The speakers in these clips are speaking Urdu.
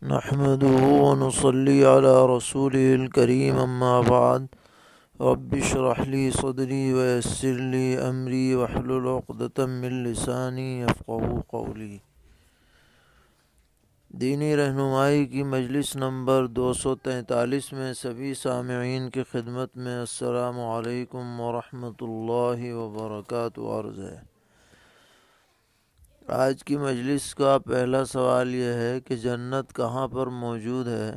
نحمده ونصلي على رسوله الكريم أما بعد رب اشرح لي صدري ويسر لي أمري واحلل عقدة من لساني يفقهوا قولي۔ دینی رہنمائی کی مجلس نمبر 243 میں سبھی سامعین کی خدمت میں السلام علیکم ورحمۃ اللہ وبرکاتہ عرض ہے۔ آج کی مجلس کا پہلا سوال یہ ہے کہ جنت کہاں پر موجود ہے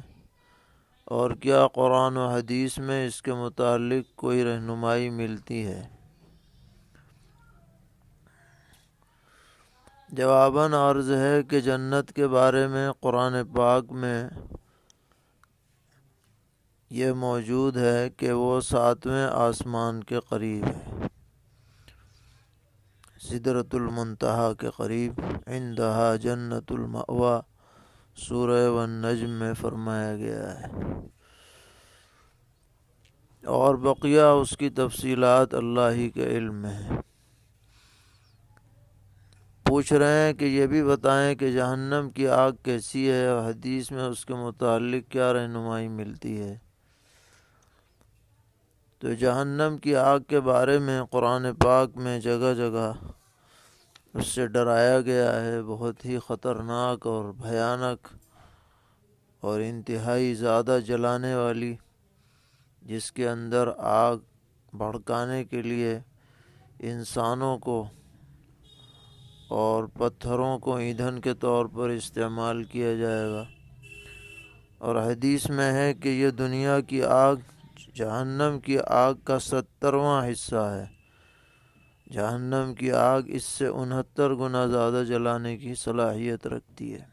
اور کیا قرآن و حدیث میں اس کے متعلق کوئی رہنمائی ملتی ہے؟ جواباً عرض ہے کہ جنت کے بارے میں قرآن پاک میں یہ موجود ہے کہ وہ 7ویں آسمان کے قریب ہے، سدرۃ المنتہا کے قریب، عندہا جنت المأویٰ، سورہ والنجم میں فرمایا گیا ہے، اور بقیہ اس کی تفصیلات اللہ ہی کے علم میں ہیں۔ پوچھ رہے ہیں کہ یہ بھی بتائیں کہ جہنم کی آگ کیسی ہے اور حدیث میں اس کے متعلق کیا رہنمائی ملتی ہے؟ تو جہنم کی آگ کے بارے میں قرآن پاک میں جگہ جگہ اس سے ڈرایا گیا ہے، بہت ہی خطرناک اور بھیانک اور انتہائی زیادہ جلانے والی، جس کے اندر آگ بھڑکانے کے لیے انسانوں کو اور پتھروں کو ایندھن کے طور پر استعمال کیا جائے گا۔ اور حدیث میں ہے کہ یہ دنیا کی آگ جہنم کی آگ کا 70واں حصہ ہے۔ جہنم کی آگ اس سے 69 گنا زیادہ جلانے کی صلاحیت رکھتی ہے۔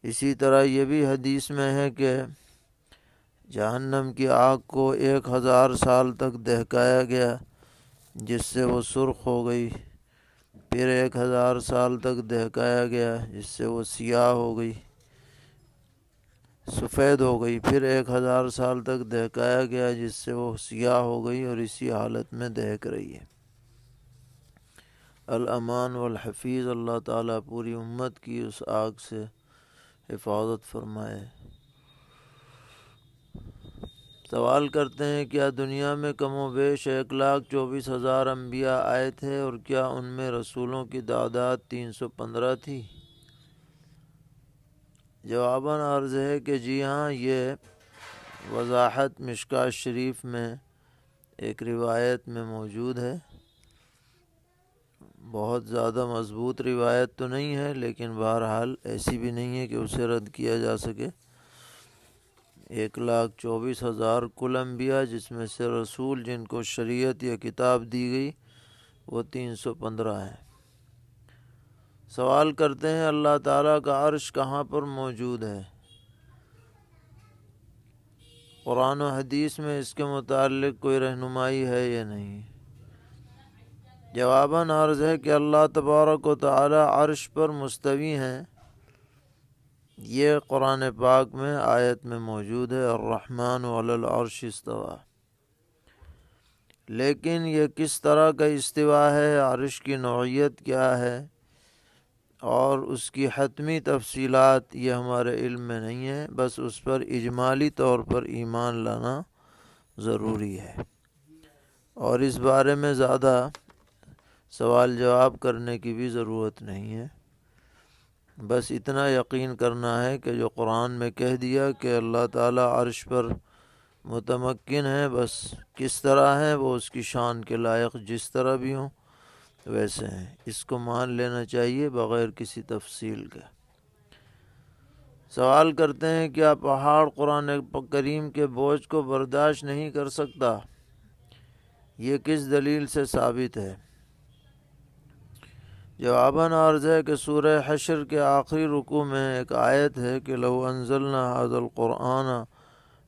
اسی طرح یہ بھی حدیث میں ہے کہ جہنم کی آگ کو 1000 سال تک دہکایا گیا، جس سے وہ سرخ ہو گئی، پھر 1000 سال تک دہکایا گیا جس سے وہ سیاہ ہو گئی، سفید ہو گئی، پھر 1000 سال تک دہکایا گیا جس سے وہ سیاہ ہو گئی اور اسی حالت میں دہک رہی ہے۔ الامان والحفیظ، اللہ تعالیٰ پوری امت کی اس آگ سے حفاظت فرمائے۔ سوال کرتے ہیں کیا دنیا میں کم و بیش 1,24,000 انبیاء آئے تھے اور کیا ان میں رسولوں کی تعداد 315 تھی؟ جواباً عرض ہے کہ جی ہاں، یہ وضاحت مشکوٰۃ شریف میں ایک روایت میں موجود ہے۔ بہت زیادہ مضبوط روایت تو نہیں ہے، لیکن بہرحال ایسی بھی نہیں ہے کہ اسے رد کیا جا سکے۔ 1,24,000 کل انبیاء، جس میں سے رسول جن کو شریعت یا کتاب دی گئی وہ 315 ہیں۔ سوال کرتے ہیں اللہ تعالیٰ کا عرش کہاں پر موجود ہے؟ قرآن و حدیث میں اس کے متعلق کوئی رہنمائی ہے یا نہیں؟ جواباً عرض ہے کہ اللہ تبارک و تعالیٰ عرش پر مستوی ہیں، یہ قرآن پاک میں آیت میں موجود ہے، الرحمن علی العرش استویٰ۔ لیکن یہ کس طرح کا استوا ہے، عرش کی نوعیت کیا ہے اور اس کی حتمی تفصیلات، یہ ہمارے علم میں نہیں ہے، بس اس پر اجمالی طور پر ایمان لانا ضروری ہے، اور اس بارے میں زیادہ سوال جواب کرنے کی بھی ضرورت نہیں ہے۔ بس اتنا یقین کرنا ہے کہ جو قرآن میں کہہ دیا کہ اللہ تعالیٰ عرش پر متمکن ہے، بس کس طرح ہے وہ اس کی شان کے لائق، جس طرح بھی ہوں ویسے ہیں، اس کو مان لینا چاہیے بغیر کسی تفصیل کے۔ سوال کرتے ہیں کیا پہاڑ قرآن کریم کے بوجھ کو برداشت نہیں کر سکتا؟ یہ کس دلیل سے ثابت ہے؟ جواباً عرض ہے کہ سورہ حشر کے آخری رکوع میں ایک آیت ہے کہ لو انزلنا هذا القرآن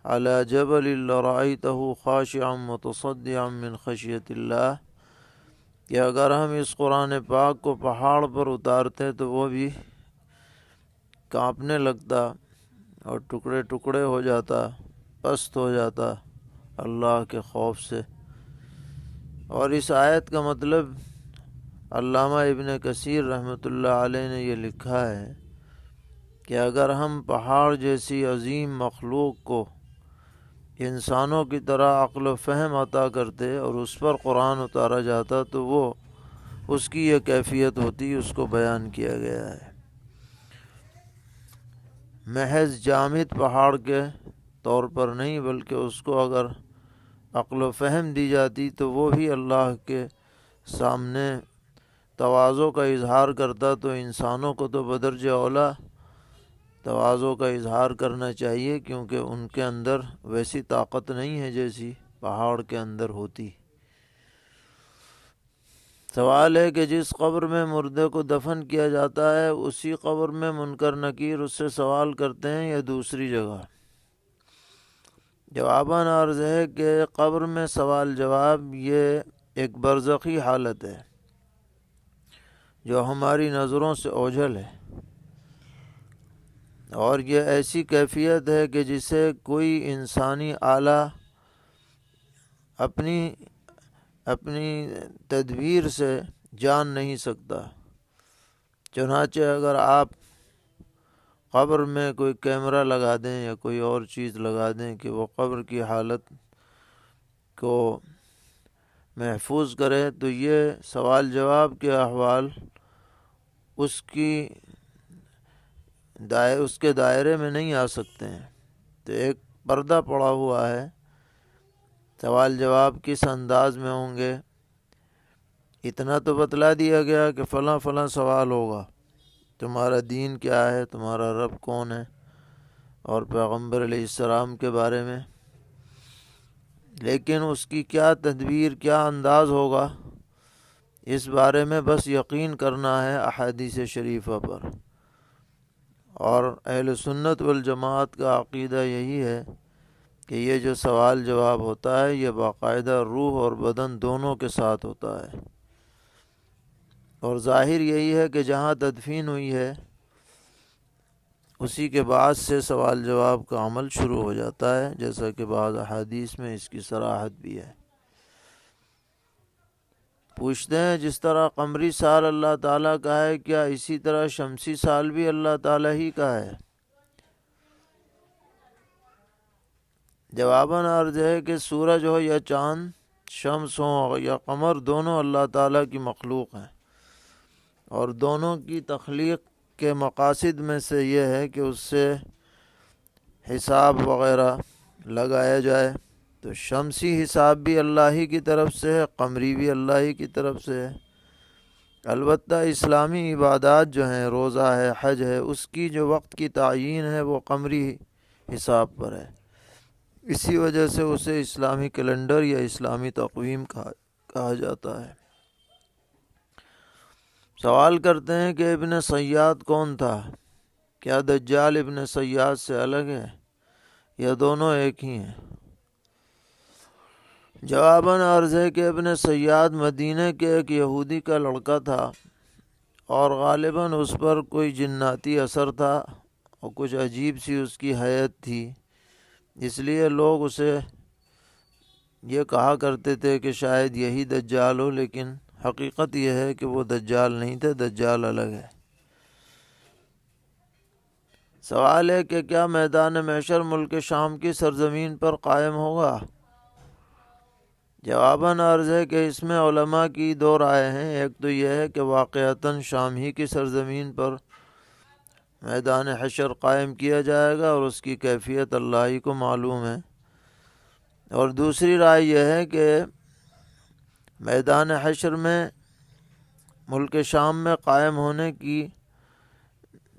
على جبل لرأيته خاشعا متصدعا من خشیۃ اللہ، کہ اگر ہم اس قرآن پاک کو پہاڑ پر اتارتے تو وہ بھی کانپنے لگتا اور ٹکڑے ٹکڑے ہو جاتا، پست ہو جاتا اللہ کے خوف سے۔ اور اس آیت کا مطلب علامہ ابن کثیر رحمۃ اللہ علیہ نے یہ لکھا ہے کہ اگر ہم پہاڑ جیسی عظیم مخلوق کو انسانوں کی طرح عقل و فہم عطا کرتے اور اس پر قرآن اتارا جاتا تو وہ اس کی یہ کیفیت ہوتی، اس کو بیان کیا گیا ہے۔ محض جامد پہاڑ کے طور پر نہیں، بلکہ اس کو اگر عقل و فہم دی جاتی تو وہ بھی اللہ کے سامنے تواضع کا اظہار کرتا، تو انسانوں کو تو بدرجہ اولیٰ تواضع کا اظہار کرنا چاہیے، کیونکہ ان کے اندر ویسی طاقت نہیں ہے جیسی پہاڑ کے اندر ہوتی۔ سوال ہے کہ جس قبر میں مردے کو دفن کیا جاتا ہے اسی قبر میں منکر نکیر اس سے سوال کرتے ہیں یا دوسری جگہ؟ جواباً عرض ہے کہ قبر میں سوال جواب یہ ایک برزخی حالت ہے جو ہماری نظروں سے اوجھل ہے، اور یہ ایسی کیفیت ہے کہ جسے کوئی انسانی آلہ اپنی تدبیر سے جان نہیں سکتا۔ چنانچہ اگر آپ قبر میں کوئی کیمرہ لگا دیں یا کوئی اور چیز لگا دیں کہ وہ قبر کی حالت کو محفوظ کرے، تو یہ سوال جواب کے احوال اس کے دائرے میں نہیں آ سکتے ہیں۔ تو ایک پردہ پڑا ہوا ہے، سوال جواب کس انداز میں ہوں گے، اتنا تو بتلا دیا گیا کہ فلاں فلاں سوال ہوگا، تمہارا دین کیا ہے، تمہارا رب کون ہے، اور پیغمبر علیہ السلام کے بارے میں، لیکن اس کی کیا تدبیر، کیا انداز ہوگا، اس بارے میں بس یقین کرنا ہے احادیث شریفہ پر۔ اور اہل سنت والجماعت کا عقیدہ یہی ہے کہ یہ جو سوال جواب ہوتا ہے یہ باقاعدہ روح اور بدن دونوں کے ساتھ ہوتا ہے، اور ظاہر یہی ہے کہ جہاں تدفین ہوئی ہے اسی کے بعد سے سوال جواب کا عمل شروع ہو جاتا ہے، جیسا کہ بعض احادیث میں اس کی صراحت بھی ہے۔ پوچھتے ہیں جس طرح قمری سال اللہ تعالیٰ کا ہے، کیا اسی طرح شمسی سال بھی اللہ تعالیٰ ہی کا ہے؟ جواباً عرض ہے کہ سورج ہو یا چاند، شمس ہو یا قمر، دونوں اللہ تعالیٰ کی مخلوق ہیں، اور دونوں کی تخلیق کے مقاصد میں سے یہ ہے کہ اس سے حساب وغیرہ لگایا جائے۔ تو شمسی حساب بھی اللہ ہی کی طرف سے ہے، قمری بھی اللہ ہی کی طرف سے ہے۔ البتہ اسلامی عبادات جو ہیں، روزہ ہے، حج ہے، اس کی جو وقت کی تعیین ہے وہ قمری حساب پر ہے، اسی وجہ سے اسے اسلامی کیلنڈر یا اسلامی تقویم کہا جاتا ہے۔ سوال کرتے ہیں کہ ابن صیاد کون تھا؟ کیا دجال ابن صیاد سے الگ ہے یا دونوں ایک ہی ہیں؟ جواباً عرض ہے کہ ابن صیاد مدینہ کے ایک یہودی کا لڑکا تھا، اور غالباً اس پر کوئی جناتی اثر تھا اور کچھ عجیب سی اس کی حیت تھی، اس لیے لوگ اسے یہ کہا کرتے تھے کہ شاید یہی دجال ہو، لیکن حقیقت یہ ہے کہ وہ دجال نہیں تھے، دجال الگ ہے۔ سوال ہے کہ کیا میدان محشر ملک شام کی سرزمین پر قائم ہوگا؟ جواباً عرض ہے کہ اس میں علماء کی دو رائے ہیں۔ ایک تو یہ ہے کہ واقعتاً شام ہی کی سرزمین پر میدان حشر قائم کیا جائے گا، اور اس کی کیفیت اللہ ہی کو معلوم ہے، اور دوسری رائے یہ ہے کہ میدان حشر میں ملک شام میں قائم ہونے کی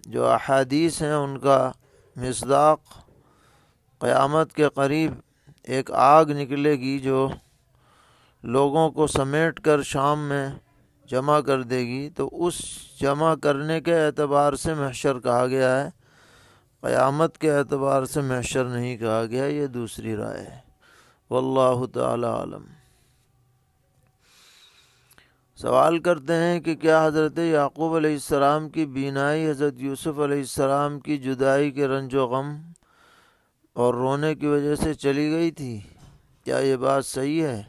جو احادیث ہیں ان کا مصداق قیامت کے قریب ایک آگ نکلے گی جو لوگوں کو سمیٹ کر شام میں جمع کر دے گی، تو اس جمع کرنے کے اعتبار سے محشر کہا گیا ہے، قیامت کے اعتبار سے محشر نہیں کہا گیا۔ یہ دوسری رائے ہے، واللہ تعالی عالم۔ سوال کرتے ہیں کہ کیا حضرت یعقوب علیہ السلام کی بینائی حضرت یوسف علیہ السلام کی جدائی کے رنج و غم اور رونے کی وجہ سے چلی گئی تھی؟ کیا یہ بات صحیح ہے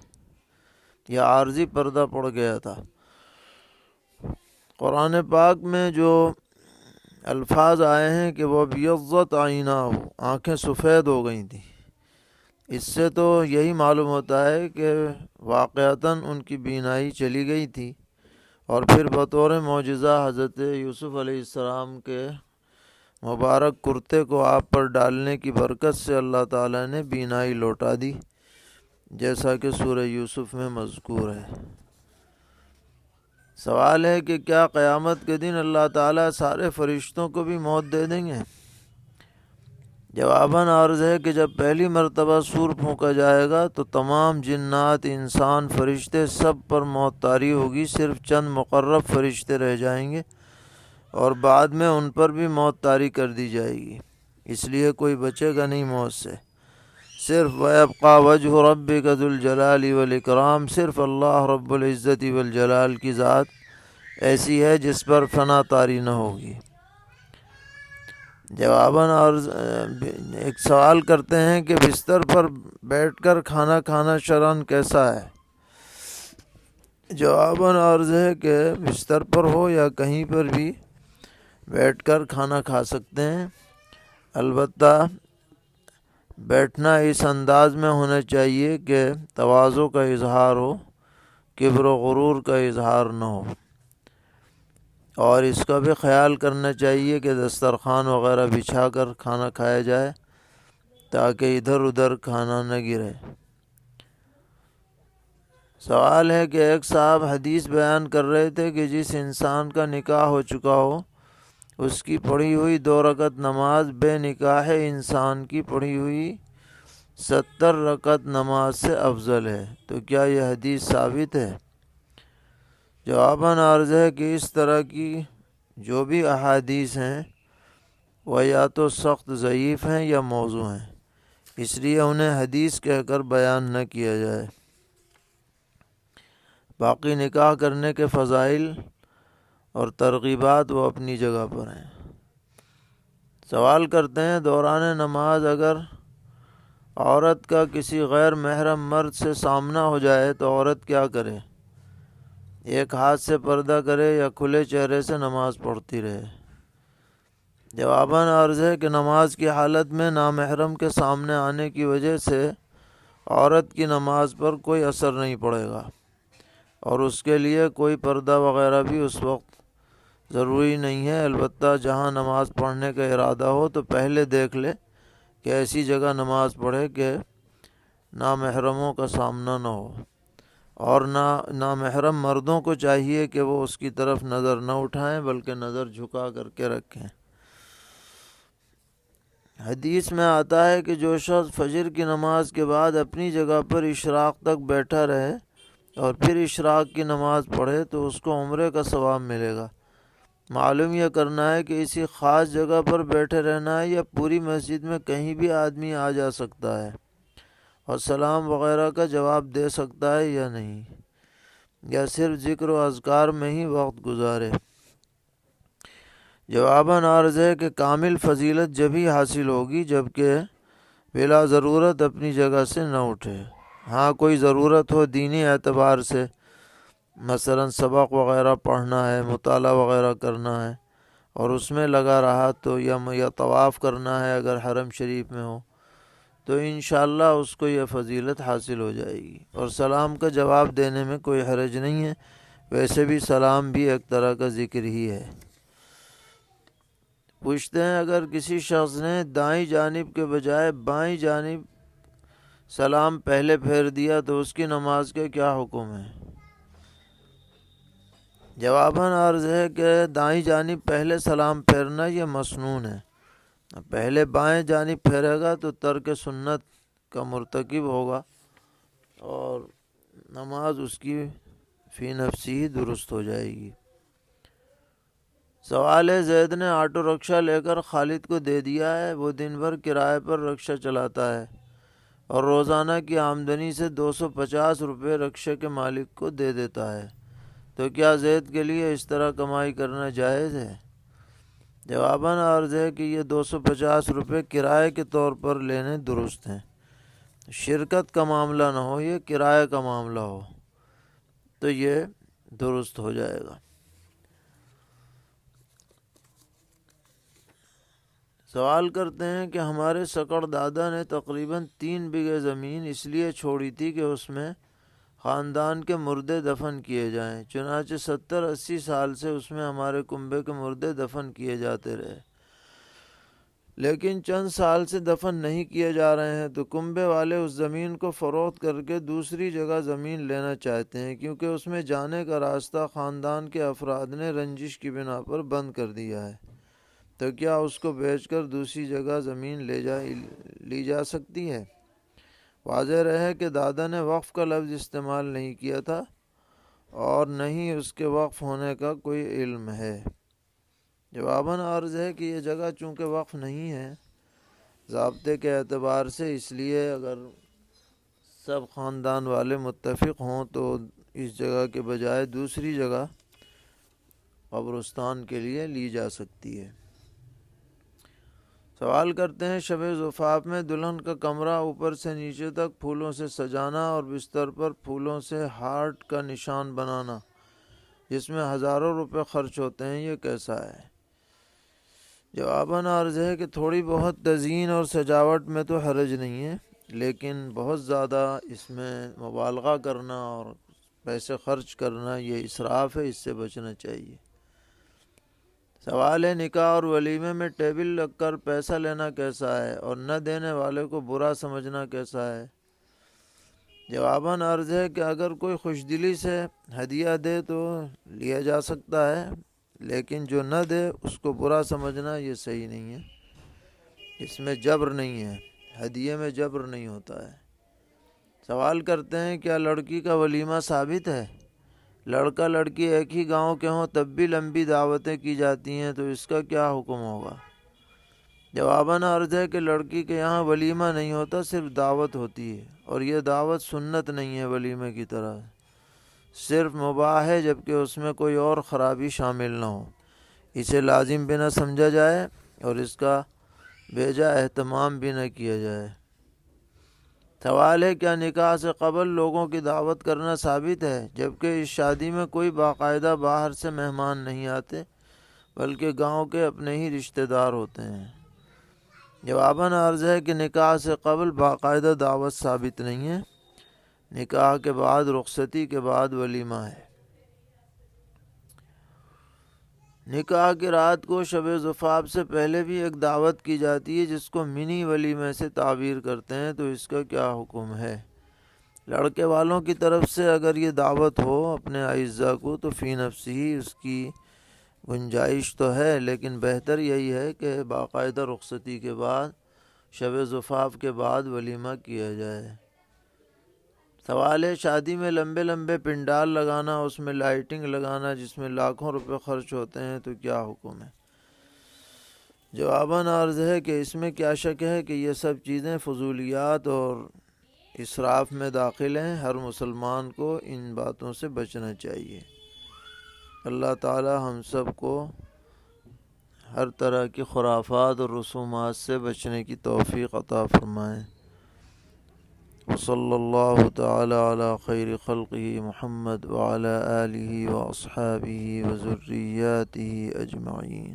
یا عارضی پردہ پڑ گیا تھا؟ قرآن پاک میں جو الفاظ آئے ہیں کہ وہ بیضت عیناہ، آنکھیں سفید ہو گئی تھیں۔ اس سے تو یہی معلوم ہوتا ہے کہ واقعتاً ان کی بینائی چلی گئی تھی، اور پھر بطور معجزہ حضرت یوسف علیہ السلام کے مبارک کرتے کو آپ پر ڈالنے کی برکت سے اللہ تعالیٰ نے بینائی لوٹا دی، جیسا کہ سورہ یوسف میں مذکور ہے۔ سوال ہے کہ کیا قیامت کے دن اللہ تعالیٰ سارے فرشتوں کو بھی موت دے دیں گے؟ جواباً عرض ہے کہ جب پہلی مرتبہ سور پھونکا جائے گا تو تمام جنات، انسان، فرشتے سب پر موت طاری ہوگی، صرف چند مقرب فرشتے رہ جائیں گے، اور بعد میں ان پر بھی موت طاری کر دی جائے گی، اس لیے کوئی بچے گا نہیں موت سے۔ صرف وَيَبْقَى وَجْهُ رَبِّكَ ذُو الْجَلَالِ وَالْإِكْرَامِ، صرف اللہ رب العزت والجلال کی ذات ایسی ہے جس پر فنا طاری نہ ہوگی۔ جواباً عرض ایک سوال کرتے ہیں کہ بستر پر بیٹھ کر کھانا کھانا شرعاً کیسا ہے؟ جواباً عرض ہے کہ بستر پر ہو یا کہیں پر بھی بیٹھ کر کھانا کھا سکتے ہیں، البتہ بیٹھنا اس انداز میں ہونا چاہیے کہ تواضع کا اظہار ہو، کبر و غرور کا اظہار نہ ہو، اور اس کا بھی خیال کرنا چاہیے کہ دسترخوان وغیرہ بچھا کر کھانا کھایا جائے تاکہ ادھر ادھر کھانا نہ گرے۔ سوال ہے کہ ایک صاحب حدیث بیان کر رہے تھے کہ جس انسان کا نکاح ہو چکا ہو اس کی پڑھی ہوئی 2 رکعت نماز بے نکاح انسان کی پڑھی ہوئی 70 رکعت نماز سے افضل ہے، تو کیا یہ حدیث ثابت ہے؟ جواباً عرض ہے کہ اس طرح کی جو بھی احادیث ہیں وہ یا تو سخت ضعیف ہیں یا موضوع ہیں، اس لیے انہیں حدیث کہہ کر بیان نہ کیا جائے۔ باقی نکاح کرنے کے فضائل اور ترغیبات وہ اپنی جگہ پر ہیں۔ سوال کرتے ہیں دوران نماز اگر عورت کا کسی غیر محرم مرد سے سامنا ہو جائے تو عورت کیا کرے؟ ایک ہاتھ سے پردہ کرے یا کھلے چہرے سے نماز پڑھتی رہے؟ جواباً عرض ہے کہ نماز کی حالت میں نامحرم کے سامنے آنے کی وجہ سے عورت کی نماز پر کوئی اثر نہیں پڑے گا، اور اس کے لیے کوئی پردہ وغیرہ بھی اس وقت ضروری نہیں ہے، البتہ جہاں نماز پڑھنے کا ارادہ ہو تو پہلے دیکھ لے کہ ایسی جگہ نماز پڑھے کہ نامحرموں کا سامنا نہ ہو، اور نامحرم مردوں کو چاہیے کہ وہ اس کی طرف نظر نہ اٹھائیں بلکہ نظر جھکا کر کے رکھیں۔ حدیث میں آتا ہے کہ جو شخص فجر کی نماز کے بعد اپنی جگہ پر اشراق تک بیٹھا رہے اور پھر اشراق کی نماز پڑھے تو اس کو عمرے کا ثواب ملے گا۔ معلوم یہ کرنا ہے کہ اسی خاص جگہ پر بیٹھے رہنا ہے یا پوری مسجد میں کہیں بھی آدمی آ جا سکتا ہے اور سلام وغیرہ کا جواب دے سکتا ہے یا نہیں، یا صرف ذکر و اذکار میں ہی وقت گزارے؟ جواباً عرض ہے کہ کامل فضیلت جبھی حاصل ہوگی جبکہ بلا ضرورت اپنی جگہ سے نہ اٹھے۔ ہاں کوئی ضرورت ہو دینی اعتبار سے، مثلا سبق وغیرہ پڑھنا ہے، مطالعہ وغیرہ کرنا ہے، اور اس میں لگا رہا تو یا طواف کرنا ہے اگر حرم شریف میں ہو تو انشاءاللہ اس کو یہ فضیلت حاصل ہو جائے گی، اور سلام کا جواب دینے میں کوئی حرج نہیں ہے، ویسے بھی سلام بھی ایک طرح کا ذکر ہی ہے۔ پوچھتے ہیں اگر کسی شخص نے دائیں جانب کے بجائے بائیں جانب سلام پہلے پھیر دیا تو اس کی نماز کا کیا حکم ہے؟ جواباً عرض ہے کہ دائیں جانب پہلے سلام پھیرنا یہ مسنون ہے، پہلے بائیں جانب پھیرے گا تو ترک سنت کا مرتکب ہوگا اور نماز اس کی فی نفسی ہی درست ہو جائے گی۔ سوال ہے زید نے آٹو رکشہ لے کر خالد کو دے دیا ہے، وہ دن بھر کرائے پر رکشہ چلاتا ہے اور روزانہ کی آمدنی سے 250 روپے رکشے کے مالک کو دے دیتا ہے، تو کیا زید کے لیے اس طرح کمائی کرنا جائز ہے؟ جواباً عرض ہے کہ یہ 250 روپے کرائے کے طور پر لینے درست ہیں، شرکت کا معاملہ نہ ہو، یہ کرائے کا معاملہ ہو تو یہ درست ہو جائے گا۔ سوال کرتے ہیں کہ ہمارے سکڑ دادا نے تقریباً 3 بیگھے زمین اس لیے چھوڑی تھی کہ اس میں خاندان کے مردے دفن کیے جائیں، چنانچہ 70-80 سال سے اس میں ہمارے کنبے کے مردے دفن کیے جاتے رہے، لیکن چند سال سے دفن نہیں کیے جا رہے ہیں، تو کنبے والے اس زمین کو فروخت کر کے دوسری جگہ زمین لینا چاہتے ہیں، کیونکہ اس میں جانے کا راستہ خاندان کے افراد نے رنجش کی بنا پر بند کر دیا ہے، تو کیا اس کو بیچ کر دوسری جگہ زمین لی جا سکتی ہے؟ واضح رہے کہ دادا نے وقف کا لفظ استعمال نہیں کیا تھا اور نہ ہی اس کے وقف ہونے کا کوئی علم ہے۔ جواباً عرض ہے کہ یہ جگہ چونکہ وقف نہیں ہے ضابطے کے اعتبار سے، اس لیے اگر سب خاندان والے متفق ہوں تو اس جگہ کے بجائے دوسری جگہ قبرستان کے لیے لی جا سکتی ہے۔ سوال کرتے ہیں شب زفاف میں دلہن کا کمرہ اوپر سے نیچے تک پھولوں سے سجانا اور بستر پر پھولوں سے ہارٹ کا نشان بنانا، جس میں ہزاروں روپے خرچ ہوتے ہیں، یہ کیسا ہے؟ جواباً عرض ہے کہ تھوڑی بہت تزئین اور سجاوٹ میں تو حرج نہیں ہے، لیکن بہت زیادہ اس میں مبالغہ کرنا اور پیسے خرچ کرنا یہ اسراف ہے، اس سے بچنا چاہیے۔ سوال ہے نکاح اور ولیمے میں ٹیبل رکھ کر پیسہ لینا کیسا ہے اور نہ دینے والے کو برا سمجھنا کیسا ہے؟ جواباً عرض ہے کہ اگر کوئی خوش دلی سے ہدیہ دے تو لیا جا سکتا ہے، لیکن جو نہ دے اس کو برا سمجھنا یہ صحیح نہیں ہے، اس میں جبر نہیں ہے، ہدیے میں جبر نہیں ہوتا ہے۔ سوال کرتے ہیں کیا لڑکی کا ولیمہ ثابت ہے؟ لڑکا لڑکی ایک ہی گاؤں کے ہوں تب بھی لمبی دعوتیں کی جاتی ہیں تو اس کا کیا حکم ہوگا؟ جواباً عرض ہے کہ لڑکی کے یہاں ولیمہ نہیں ہوتا، صرف دعوت ہوتی ہے، اور یہ دعوت سنت نہیں ہے ولیمے کی طرح، صرف مباح ہے جبکہ اس میں کوئی اور خرابی شامل نہ ہو، اسے لازم بھی نہ سمجھا جائے اور اس کا بیجا اہتمام بھی نہ کیا جائے۔ سوال ہے کیا نکاح سے قبل لوگوں کی دعوت کرنا ثابت ہے جبکہ اس شادی میں کوئی باقاعدہ باہر سے مہمان نہیں آتے بلکہ گاؤں کے اپنے ہی رشتہ دار ہوتے ہیں؟ جواباً عرض ہے کہ نکاح سے قبل باقاعدہ دعوت ثابت نہیں ہے، نکاح کے بعد رخصتی کے بعد ولیمہ ہے۔ نکاح کی رات کو شب زفاف سے پہلے بھی ایک دعوت کی جاتی ہے جس کو منی ولیمے سے تعبیر کرتے ہیں، تو اس کا کیا حکم ہے؟ لڑکے والوں کی طرف سے اگر یہ دعوت ہو اپنے اعزاء کو تو فی نفسی اس کی گنجائش تو ہے، لیکن بہتر یہی ہے کہ باقاعدہ رخصتی کے بعد شب زفاف کے بعد ولیمہ کیا جائے۔ سوال ہے شادی میں لمبے لمبے پنڈال لگانا، اس میں لائٹنگ لگانا جس میں لاکھوں روپے خرچ ہوتے ہیں تو کیا حکم ہے؟ جواباً عرض ہے کہ اس میں کیا شک ہے کہ یہ سب چیزیں فضولیات اور اسراف میں داخل ہیں، ہر مسلمان کو ان باتوں سے بچنا چاہیے۔ اللہ تعالی ہم سب کو ہر طرح کی خرافات اور رسومات سے بچنے کی توفیق عطا فرمائے۔ وصلی اللہ تعالی علی خیر خلقہ محمد وعلی آلہ واصحابہ وذریاتہ اجمعین۔